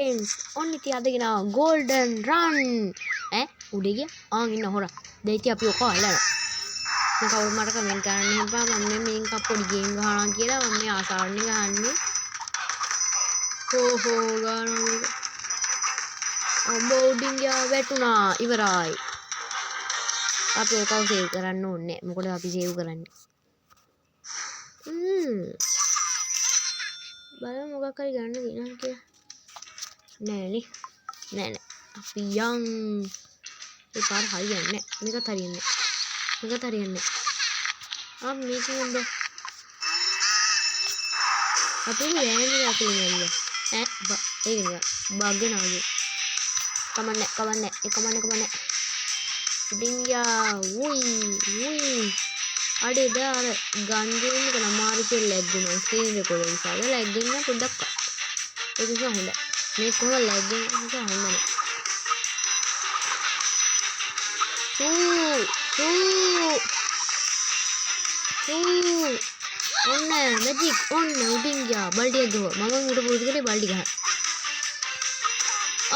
friends. ඔන්න ඉතින් අද ගෙනාවා golden run. උඩේ ගියා. ඉන්න හොරා. දැන් ඉතින් අපි ඔක අල්ලනවා. මම කවුරු මට කමෙන්ට් කරන්න එපා. මම මේක පොඩි ගේම් ගහනවා කියලා මම මේ ආසාවන්නේ ගහන්නේ. ගානවා මේක. බෝඩින් ගියා වැටුණා. ඉවරයි. අපි ඔකව සේව් කරන්න ඕනේ. මොකද අපි සේව් කරන්නේ. බලමු මොකක් හරි ගන්න දිනන කියලා. නෑනේ. නෑ. අපි යන් ඒ පාර හරියන්නේ නෑ. මේකත් හරියන්නේ නෑ. මේකත් හරියන්නේ නෑ. මේකෙන් උඹ අපේ යන්නේ අපේ ඒක නේ බග් නාගේ. කමන්නේ. ඉදින්යා උයි. අඩේ දාර ගන්දේන්න කන මාරු කියලා ලැග් වෙනවා. ස්ක්‍රීන් රෙකෝඩර් නිසා ලැග් වෙන පොඩ්ඩක්. ඒක නිසා හොඳයි. මේ කොහොම ලැග් වෙන නිසා හොඳ නෑ. ඔන්න මැජික් ඔන්න උඩින් ගියා. බල්ටිය ගහුවා. මම උඩ පුරුදු කරේ බල්ටි ගහන්න.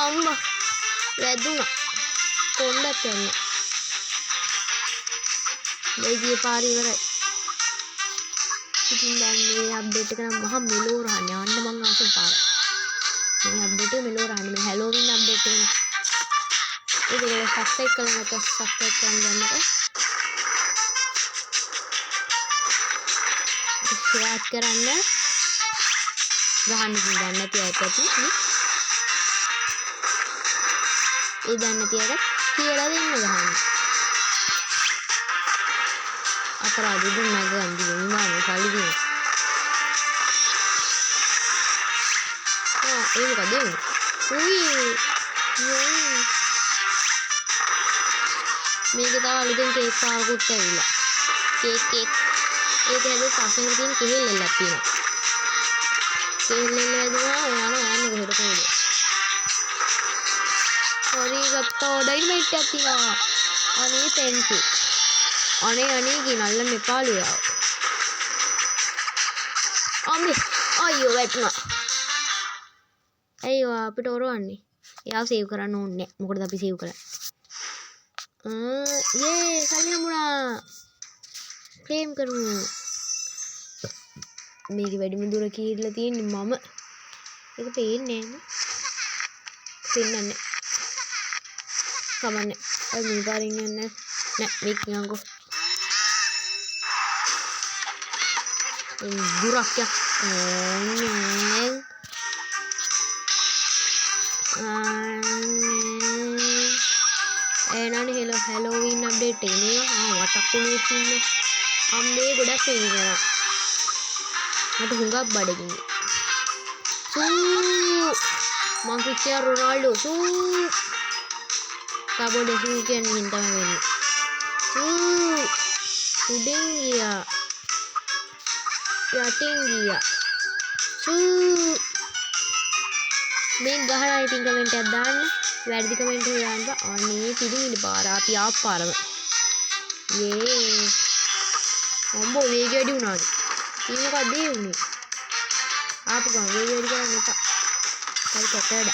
අම්මා වැදුනා. කොණ්ඩක් යන්නේ. මේකේ පාරේ ඉවරයි. ඉතින් දැන් මේ අප්ඩේට් එක නම් මහා මෙලෝ රහන්නේ. යන්න මං ආසෙන් පාර. මේ අප්ඩේට් එක මෙලෝ රහන්නේ. මේ හැලෝවින් අප්ඩේට් එක. ඒක සබ්ස්ක්‍රයිබ් කරන්න නැත්නම් සබ්ස්ක්‍රයිබ් කරන්න ගන්නකො. ෂෙයාර් කරන්න. ගහන්න දන්නේ නැති අයට ඇති. ඒ දන්නේ නැති අයට කියලා දෙන්න ගහන්න. අපරාධ දුන්න නැගන් දින විමානේ සල්ලි දෙන්න. ඒක මොකද දෙන්නේ? මේක තව අලුතෙන් කේක් පාරකුත් ඇවිල්ලා. කේක් ඒක හැදුවේ පස්සෙන් තියෙන කෙහෙල්ලක් තියෙනවා. කෙහෙල්ල ඇදුවා යනවා කොහෙද කොහෙද. හරි ගත්තා ඩයිනමයිට් එකක් තියෙනවා. අනේ thank you. අනේ ගිනල්ල මෙපාලු යාව. අයියෝ වැටුණා. අයියෝ අපිට ඔරවන්නේ. එයාව සේව් කරන්න ඕනේ නැහැ. මොකටද අපි සේව් කරන්නේ? සල්ලි හම්බුණා. ක්ලේම් කරමු. මේක වැඩිම දුර කීරලා තියෙන්නේ මම. ඒක පේන්නේ නැහැ. පේන්නන්නේ. කමන්නේ. මේ පාරින් යන්නේ නෑ මේක නිකන්කෝ. දුරක් යක්. එනනේ හැලෝවින් අප්ඩේට් එක නේ. වටක් උනේ තින්නේ. අම්මේ ගොඩක් වෙනවා. මට හුඟක් බඩගිනි. මං ක්‍රිස්ටියානෝ රොනාල්ඩෝ කබෝඩේ කියන්නේ හින් තමයි වෙන්නේ. උඩින් ගියා. යටින් ගියා. මේ ගහලා ඉතින් කමෙන්ට් එකක් දාන්න. වැරදි කමෙන්ට් එක දාන්න. අනේ පිළිමිලි පාර අපි ආප්පාරම. අම්බෝ වේගය වැඩි වුණාද? ඉතින් මොකද ඒ උනේ? ආපු ගමන් වේගය වැඩි කරන්න එපා. හරි කැටඩ.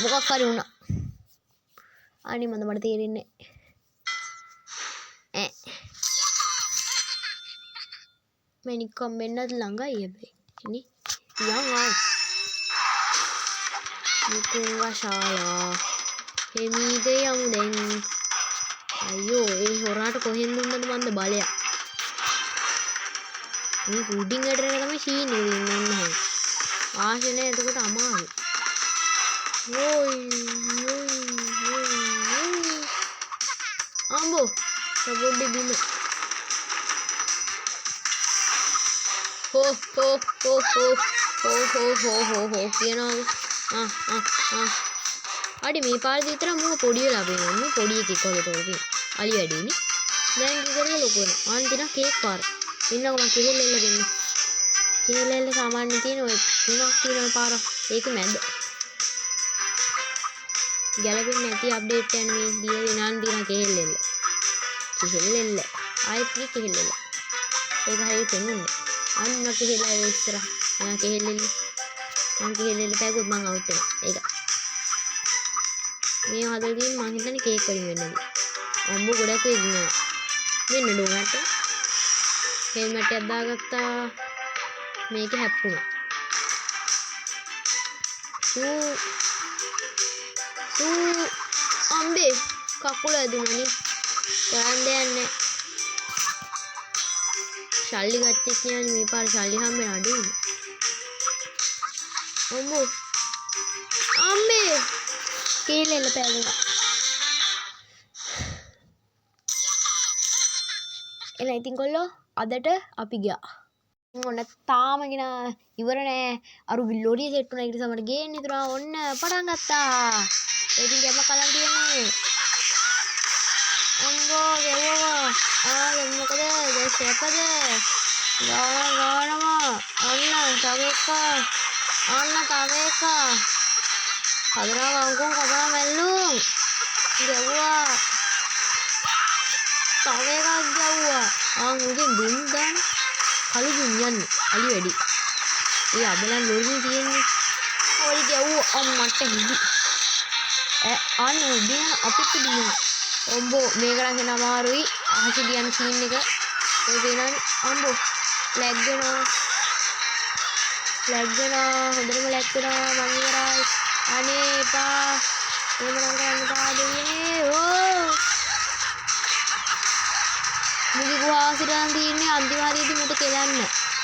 මොකක් හරි වුණා. අනේ මට තේරෙන්නේ නැහැ. මම නිකම් වෙන්නත් ළඟයි හැබැයි. ඉනි යන් මුකුංගා ශාලා හිමීද යමු දැන්. අයියෝ ඒ හොරාට කොහෙන් දුන්නද මන්ද බලයක්. මේ උඩින් ඇටරන තමයි සීනේ වෙන්නේ නැහැ. ආශේ නැහැ එතකොට අමාරුයි. අම්බෝ සබොඩ්ඩේ බිම. කියනවා. අඩි මේ පාරේ විතර මම පොඩි වෙලා පේනවා. මම පොඩි එකෙක් වගේ තෝරගෙන. අලි වැඩිනේ. දැන් කිව්වද ලොකු වෙනවා. අන්තිම කේක් පාර. ඉන්නකො මම කෙහෙල් එල්ල දෙන්න. කෙහෙල් එල්ල සාමාන්‍ය තියෙන ඔය තුනක් තියෙන පාර. ඒක මැද. ගැලපෙන්නේ නැති අප්ඩේට් යන මේ දිය විනාන් දින කෙහෙල්ලෙල්ල. කෙහෙල්ලෙල්ල. ආයෙත් මේ කෙහෙල්ලෙල්ල. ඒක හරියට පෙන්නුන්නේ. අන්න කෙහෙල්ල ඉස්සරහ. මම කෙහෙල්ලෙල්ල. මං කෙහෙල්ලෙල්ල පැගුවොත් මං අවුට් වෙනවා. ඒක. මේ හදලා තියෙන මං හිතන්නේ කේක් වලින් වෙන්නද. අම්බු ගොඩක් ඉන්නවා. මෙන්න ඩෝනට්. හෙල්මට් එකක් දාගත්තා. මේක හැප්පුණා. අම්බේ කකුල ඇදුණනේ. කරන්න දෙයක් නැහැ. ශල්ලි ගත්තේ කියන්නේ මේ පාර ශල්ලි හම්බෙන අඩුයි. අම්බේ කේලෙල පෑගුණා. එලා ඉතින් කොල්ලෝ අදට අපි ගියා. ඔන්න තාම ගෙන ඉවර නෑ. අරු ලොරිය සෙට් වුණා. ඊට සමහර ගේන්න ඉතුරුනා. ඔන්න පටන් ගත්තා. ඉතින් ගැම කලන් තියන්නේ. අම්බෝ ගෙවුවා. දැන් මොකද? දැන් සෙපද? ගානවා. අන්න තව එකක්. හදනවා අංකුම් කපනවා මැල්ලුම්. ගෙවුවා. තව එකක් ගෙවුවා. උදේ දුම් දාන කලු දුම් යන්නේ. අලි වැඩි. ඒ අබලන් ලොරින් තියෙන්නේ. ඔය ගෙවුවා අම්මට හිදි. අන්න උදේ අපිට දිනවා. ඔම්බෝ මේක නම් එන අමාරුයි. අහසි දියන සීන් එක. ඔය වෙනන්නේ අම්බෝ ලැග් වෙනවා. හොඳටම ලැග් වෙනවා. මං ඉවරයි. අනේ පා එහෙම නම් කරන්න පාඩුනේ. මුගේ ගුහාසිරන් තියෙන්නේ අන්තිම හරියදී මුට කෙලන්න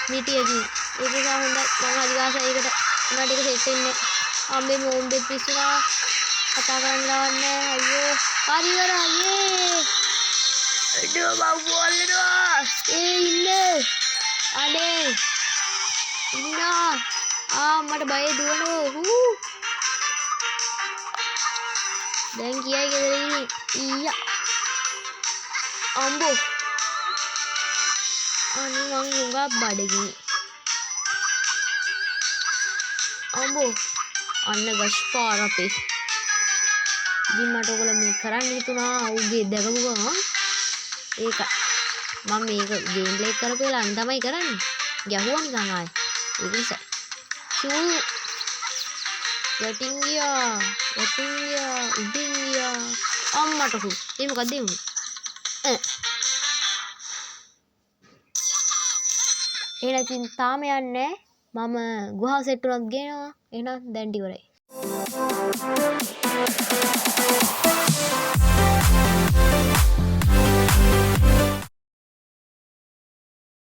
මිටියකින්. ඒක නිසා හොඳයි. මම අදිවාසයි ඒකට උනාට ඒක සෙට් වෙන්නේ. අම්බේ මොම්බෙත් පිස්සුනා. කතා කරන්න ලවන්නේ. අයියෝ හරිවරයි. අඩෝ බව් බෝල්ලනවා. ඉන්නේ. අනේ ඉන්නා. මට බය දුවනවා. දැන් කියයි ගෙදරින් ඊයා. අම්බෝ අනේ මං හුඟා බඩගිනි. අම්බෝ අන්න ගස් පාර අපේ. ඉතින් මට ඔයගොල්ලෝ මේ කරන්න හිතුණා උගේ දැකපු ගමන් ඒක මම මේක ගේම් ප්ලේ කරපු වෙලාවෙන් තමයි කරන්නේ. ගැහුවා නිකන් ආයේ. ඒක නිසා යටින් ගියා උඩින් ගියා අම්මට හු. ඒ මොකද දෙන්නේ? එහෙනම් ඉතින් තාම යන්නේ මම ගුහා සෙට් උනත් ගේනවා. එහෙනම් දැන් ඉවරයි.